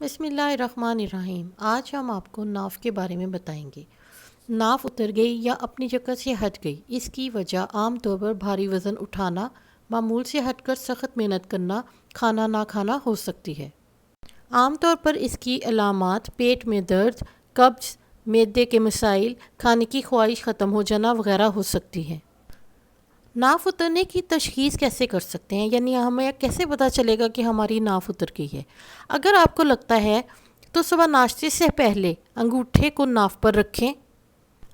بسم اللہ الرحمن الرحیم۔ آج ہم آپ کو ناف کے بارے میں بتائیں گے۔ ناف اتر گئی یا اپنی جگہ سے ہٹ گئی، اس کی وجہ عام طور پر بھاری وزن اٹھانا، معمول سے ہٹ کر سخت محنت کرنا، کھانا نہ کھانا ہو سکتی ہے۔ عام طور پر اس کی علامات پیٹ میں درد، قبض، معدے کے مسائل، کھانے کی خواہش ختم ہو جانا وغیرہ ہو سکتی ہے۔ ناف اترنے کی تشخیص کیسے کر سکتے ہیں، یعنی ہمیں کیسے پتہ چلے گا کہ ہماری ناف اتر گئی ہے؟ اگر آپ کو لگتا ہے تو صبح ناشتے سے پہلے انگوٹھے کو ناف پر رکھیں۔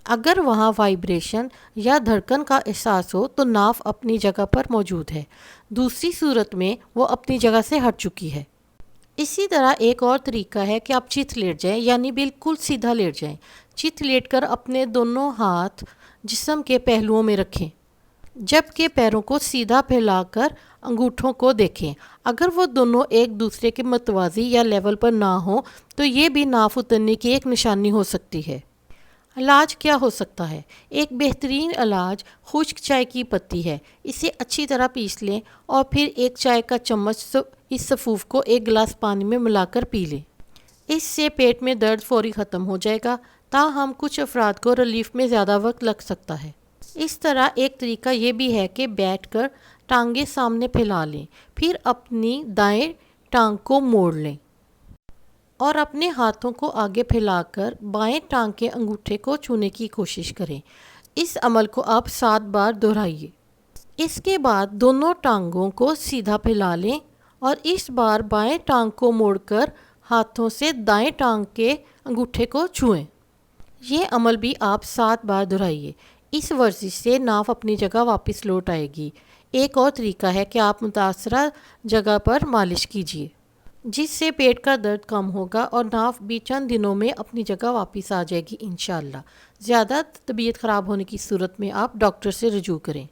اگر وہاں وائبریشن یا دھڑکن کا احساس ہو تو ناف اپنی جگہ پر موجود ہے، دوسری صورت میں وہ اپنی جگہ سے ہٹ چکی ہے۔ اسی طرح ایک اور طریقہ ہے کہ آپ چت لیٹ جائیں، یعنی بالکل سیدھا لیٹ جائیں۔ چت لیٹ کر اپنے دونوں ہاتھ جسم کے پہلوؤں میں رکھیں، جبکہ پیروں کو سیدھا پھیلا کر انگوٹھوں کو دیکھیں۔ اگر وہ دونوں ایک دوسرے کے متوازی یا لیول پر نہ ہوں تو یہ بھی ناف اترنے کی ایک نشانی ہو سکتی ہے۔ علاج کیا ہو سکتا ہے؟ ایک بہترین علاج خشک چائے کی پتی ہے۔ اسے اچھی طرح پیس لیں اور پھر ایک چائے کا چمچ اس سفوف کو ایک گلاس پانی میں ملا کر پی لیں۔ اس سے پیٹ میں درد فوری ختم ہو جائے گا، تاہم کچھ افراد کو ریلیف میں زیادہ وقت لگ سکتا ہے۔ اس طرح ایک طریقہ یہ بھی ہے کہ بیٹھ کر ٹانگیں سامنے پھیلا لیں، پھر اپنی دائیں ٹانگ کو موڑ لیں اور اپنے ہاتھوں کو آگے پھیلا کر بائیں ٹانگ کے انگوٹھے کو چھونے کی کوشش کریں۔ اس عمل کو آپ 7 بار دہرائیے۔ اس کے بعد دونوں ٹانگوں کو سیدھا پھیلا لیں اور اس بار بائیں ٹانگ کو موڑ کر ہاتھوں سے دائیں ٹانگ کے انگوٹھے کو چھوئیں۔ یہ عمل بھی آپ 7 بار دہرائیے۔ اس ورزش سے ناف اپنی جگہ واپس لوٹ آئے گی۔ ایک اور طریقہ ہے کہ آپ متاثرہ جگہ پر مالش کیجیے، جس سے پیٹ کا درد کم ہوگا اور ناف بھی چند دنوں میں اپنی جگہ واپس آ جائے گی انشاءاللہ۔ زیادہ طبیعت خراب ہونے کی صورت میں آپ ڈاکٹر سے رجوع کریں۔